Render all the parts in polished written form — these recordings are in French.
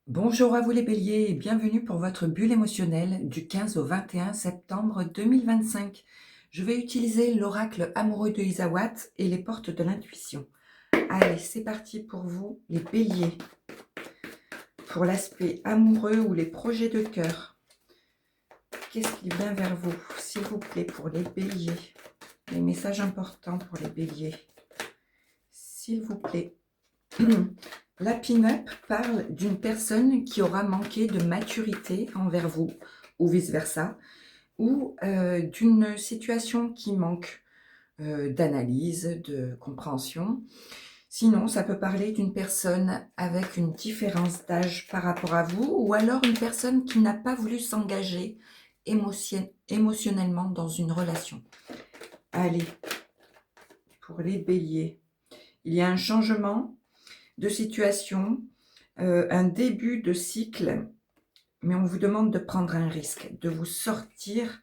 Bonjour à vous les béliers et bienvenue pour votre bulle émotionnelle du 15 au 21 septembre 2025. Je vais utiliser l'oracle amoureux de Isawatt et les portes de l'intuition. Allez, c'est parti pour vous les béliers. Pour l'aspect amoureux ou les projets de cœur, qu'est-ce qui vient vers vous, s'il vous plaît, pour les béliers? Les messages importants pour les béliers, s'il vous plaît. La pin-up parle d'une personne qui aura manqué de maturité envers vous, ou vice-versa, ou d'une situation qui manque d'analyse, de compréhension. Sinon, ça peut parler d'une personne avec une différence d'âge par rapport à vous, ou alors une personne qui n'a pas voulu s'engager émotionnellement dans une relation. Allez, pour les béliers, il y a un changement de situation, un début de cycle, mais on vous demande de prendre un risque, de vous sortir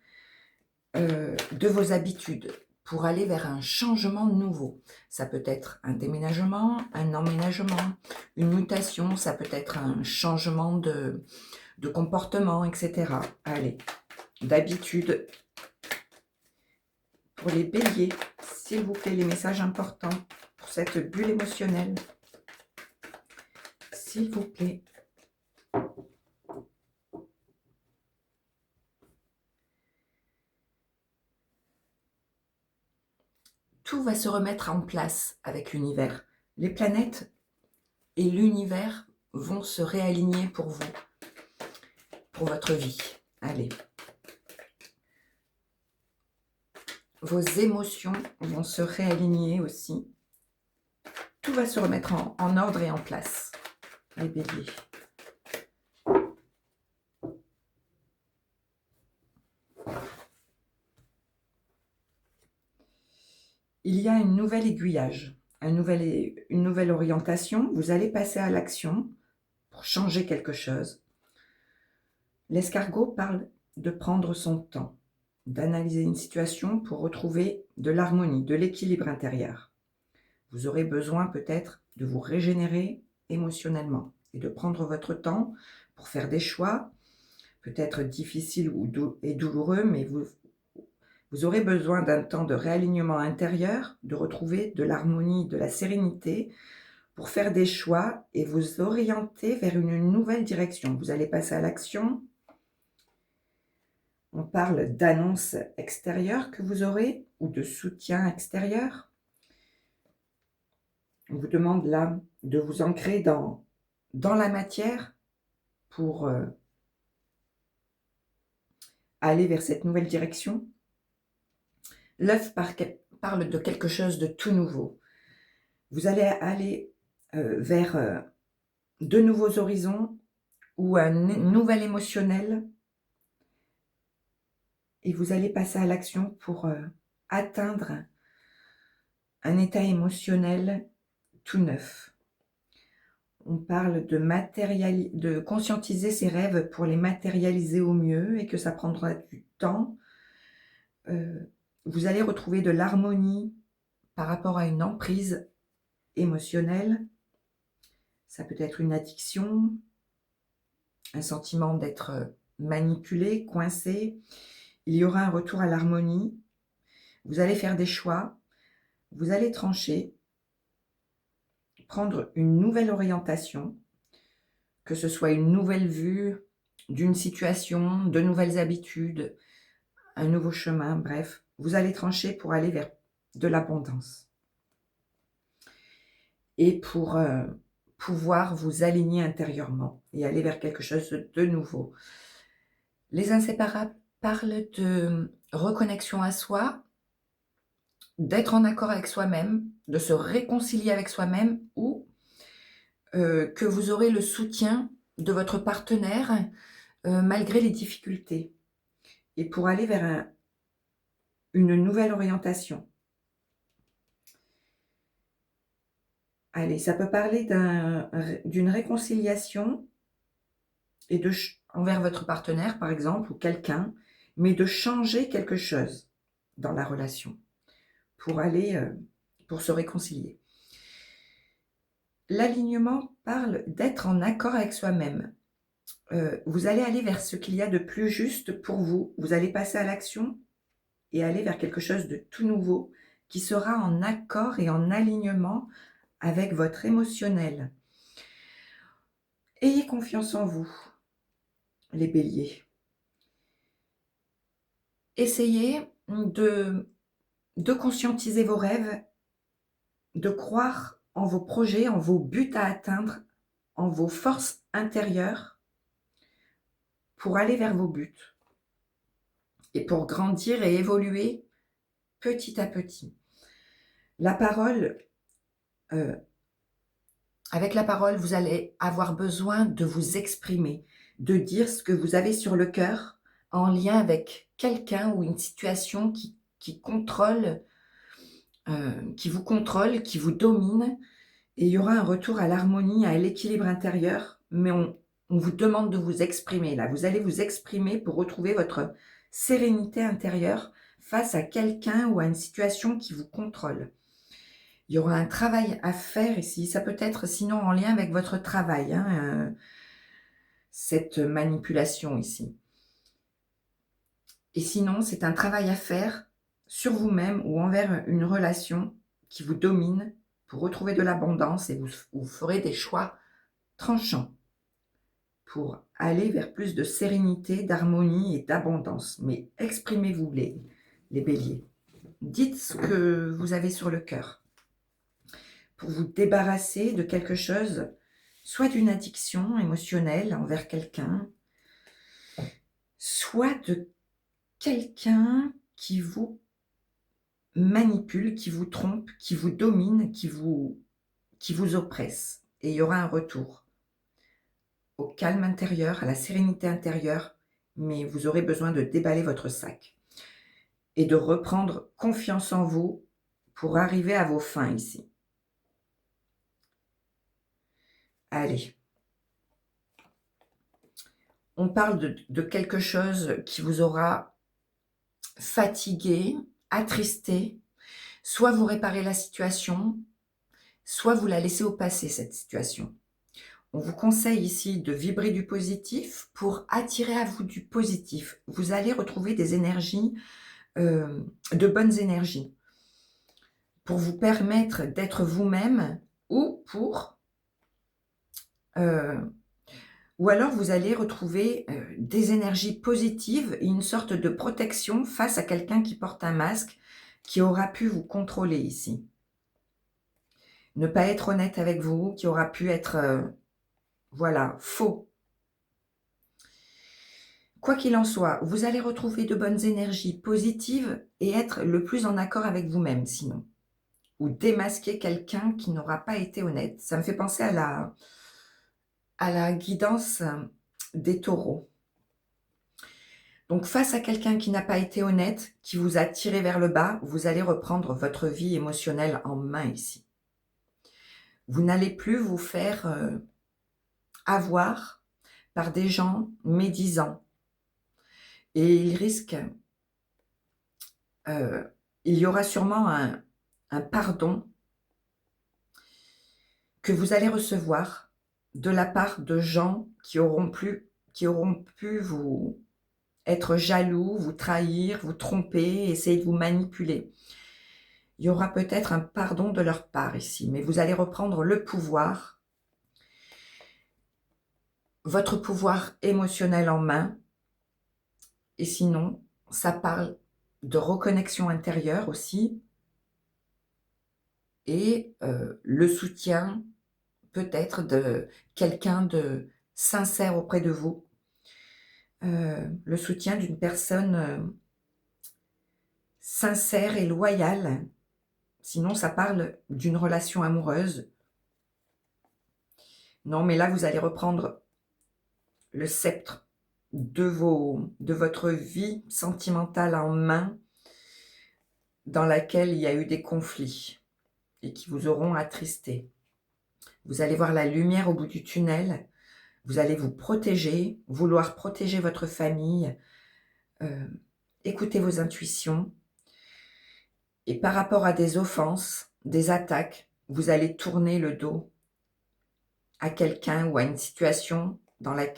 de vos habitudes pour aller vers un changement nouveau. Ça peut être un déménagement, un emménagement, une mutation, ça peut être un changement de comportement, etc. Allez, d'habitude, pour les béliers, s'il vous plaît, les messages importants pour cette bulle émotionnelle. S'il vous plaît. Tout va se remettre en place avec l'univers. Les planètes et l'univers vont se réaligner pour vous, pour votre vie. Allez. Vos émotions vont se réaligner aussi. Tout va se remettre en ordre et en place, les béliers. Il y a une nouvelle aiguillage, une nouvelle orientation. Vous allez passer à l'action pour changer quelque chose. L'escargot parle de prendre son temps, d'analyser une situation pour retrouver de l'harmonie, de l'équilibre intérieur. Vous aurez besoin peut-être de vous régénérer émotionnellement et de prendre votre temps pour faire des choix, peut-être difficiles et douloureux, mais vous aurez besoin d'un temps de réalignement intérieur, de retrouver de l'harmonie, de la sérénité pour faire des choix et vous orienter vers une nouvelle direction. Vous allez passer à l'action. On parle d'annonces extérieures que vous aurez ou de soutien extérieur. On vous demande là de vous ancrer dans la matière pour aller vers cette nouvelle direction. L'œuf parle de quelque chose de tout nouveau. Vous allez aller vers de nouveaux horizons ou un nouvel émotionnel et vous allez passer à l'action pour atteindre un état émotionnel tout neuf. On parle de conscientiser ses rêves pour les matérialiser au mieux et que ça prendra du temps. Vous allez retrouver de l'harmonie par rapport à une emprise émotionnelle. Ça peut être une addiction, un sentiment d'être manipulé, coincé. Il y aura un retour à l'harmonie. Vous allez faire des choix. Vous allez trancher, prendre une nouvelle orientation, que ce soit une nouvelle vue d'une situation, de nouvelles habitudes, un nouveau chemin, bref. Vous allez trancher pour aller vers de l'abondance. Et pour pouvoir vous aligner intérieurement et aller vers quelque chose de nouveau. Les inséparables parlent de reconnexion à soi, d'être en accord avec soi-même, de se réconcilier avec soi-même ou que vous aurez le soutien de votre partenaire malgré les difficultés et pour aller vers une nouvelle orientation. Allez, ça peut parler d'une réconciliation et envers votre partenaire, par exemple, ou quelqu'un, mais de changer quelque chose dans la relation pour aller, pour se réconcilier. L'alignement parle d'être en accord avec soi-même. Vous allez aller vers ce qu'il y a de plus juste pour vous. Vous allez passer à l'action et aller vers quelque chose de tout nouveau qui sera en accord et en alignement avec votre émotionnel. Ayez confiance en vous, les béliers. Essayez de conscientiser vos rêves, de croire en vos projets, en vos buts à atteindre, en vos forces intérieures pour aller vers vos buts et pour grandir et évoluer petit à petit. La parole, avec la parole, vous allez avoir besoin de vous exprimer, de dire ce que vous avez sur le cœur en lien avec quelqu'un ou une situation qui contrôle, qui vous contrôle, qui vous domine. Et il y aura un retour à l'harmonie, à l'équilibre intérieur, mais on vous demande de vous exprimer. Là, vous allez vous exprimer pour retrouver votre sérénité intérieure face à quelqu'un ou à une situation qui vous contrôle. Il y aura un travail à faire ici. Ça peut être sinon en lien avec votre travail, cette manipulation ici. Et sinon, c'est un travail à faire sur vous-même ou envers une relation qui vous domine pour retrouver de l'abondance et vous ferez des choix tranchants pour aller vers plus de sérénité, d'harmonie et d'abondance. Mais exprimez-vous, les béliers. Dites ce que vous avez sur le cœur pour vous débarrasser de quelque chose, soit d'une addiction émotionnelle envers quelqu'un, soit de quelqu'un qui vous manipule, qui vous trompe, qui vous domine, qui vous oppresse. Et il y aura un retour au calme intérieur, à la sérénité intérieure, mais vous aurez besoin de déballer votre sac et de reprendre confiance en vous pour arriver à vos fins ici. Allez. On parle de quelque chose qui vous aura fatigué, attristé. Soit vous réparez la situation, soit vous la laissez au passé, cette situation. On vous conseille ici de vibrer du positif pour attirer à vous du positif. Vous allez retrouver des énergies, de bonnes énergies, pour vous permettre d'être vous-même ou ou alors vous allez retrouver des énergies positives et une sorte de protection face à quelqu'un qui porte un masque, qui aura pu vous contrôler ici. Ne pas être honnête avec vous, qui aura pu être, voilà, faux. Quoi qu'il en soit, vous allez retrouver de bonnes énergies positives et être le plus en accord avec vous-même sinon. Ou démasquer quelqu'un qui n'aura pas été honnête. Ça me fait penser à la guidance des taureaux. Donc face à quelqu'un qui n'a pas été honnête, qui vous a tiré vers le bas, vous allez reprendre votre vie émotionnelle en main ici. Vous n'allez plus vous faire avoir par des gens médisants. Et il risque, il y aura sûrement un pardon que vous allez recevoir de la part de gens qui auront pu vous être jaloux, vous trahir, vous tromper, essayer de vous manipuler. Il y aura peut-être un pardon de leur part ici, mais vous allez reprendre le pouvoir, votre pouvoir émotionnel en main. Et sinon, ça parle de reconnexion intérieure aussi et le soutien peut-être de quelqu'un de sincère auprès de vous, le soutien d'une personne sincère et loyale. Sinon, ça parle d'une relation amoureuse. Non, mais là, vous allez reprendre le sceptre de votre vie sentimentale en main, dans laquelle il y a eu des conflits et qui vous auront attristé. Vous allez voir la lumière au bout du tunnel. Vous allez vous protéger, vouloir protéger votre famille, écouter vos intuitions. Et par rapport à des offenses, des attaques, vous allez tourner le dos à quelqu'un ou à une situation avec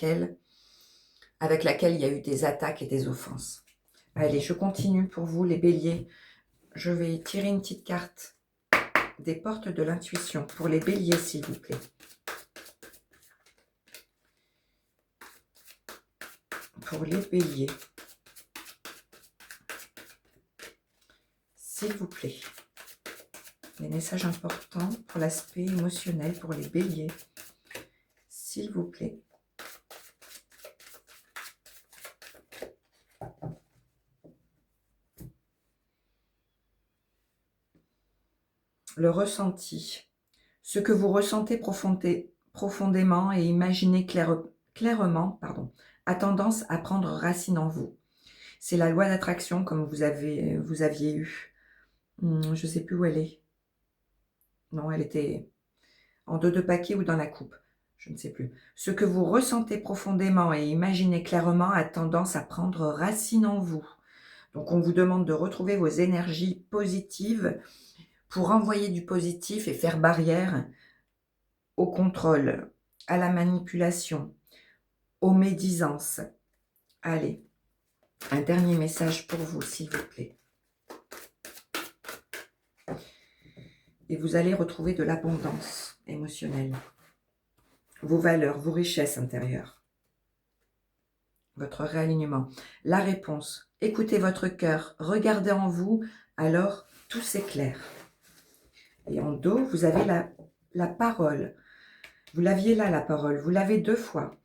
laquelle il y a eu des attaques et des offenses. Allez, je continue pour vous les béliers. Je vais tirer une petite carte des portes de l'intuition pour les béliers, s'il vous plaît. Pour les béliers. S'il vous plaît. Les messages importants pour l'aspect émotionnel pour les béliers. S'il vous plaît. Le ressenti. Ce que vous ressentez profondément et imaginez clairement, a tendance à prendre racine en vous. C'est la loi d'attraction comme vous aviez eu. Je ne sais plus où elle est. Non, elle était en dos de paquet ou dans la coupe. Je ne sais plus. Ce que vous ressentez profondément et imaginez clairement a tendance à prendre racine en vous. Donc, on vous demande de retrouver vos énergies positives pour envoyer du positif et faire barrière au contrôle, à la manipulation, aux médisances. Allez, un dernier message pour vous, s'il vous plaît. Et vous allez retrouver de l'abondance émotionnelle, vos valeurs, vos richesses intérieures, votre réalignement. La réponse, écoutez votre cœur, regardez en vous, alors tout s'éclaire. Et en dos, vous avez la parole. Vous l'aviez là, la parole, vous l'avez 2 fois.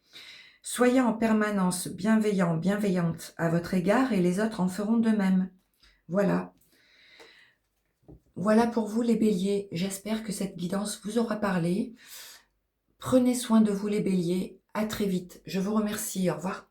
Soyez en permanence bienveillant, bienveillante à votre égard et les autres en feront de même. Voilà. Voilà pour vous les béliers. J'espère que cette guidance vous aura parlé. Prenez soin de vous les béliers. À très vite. Je vous remercie. Au revoir.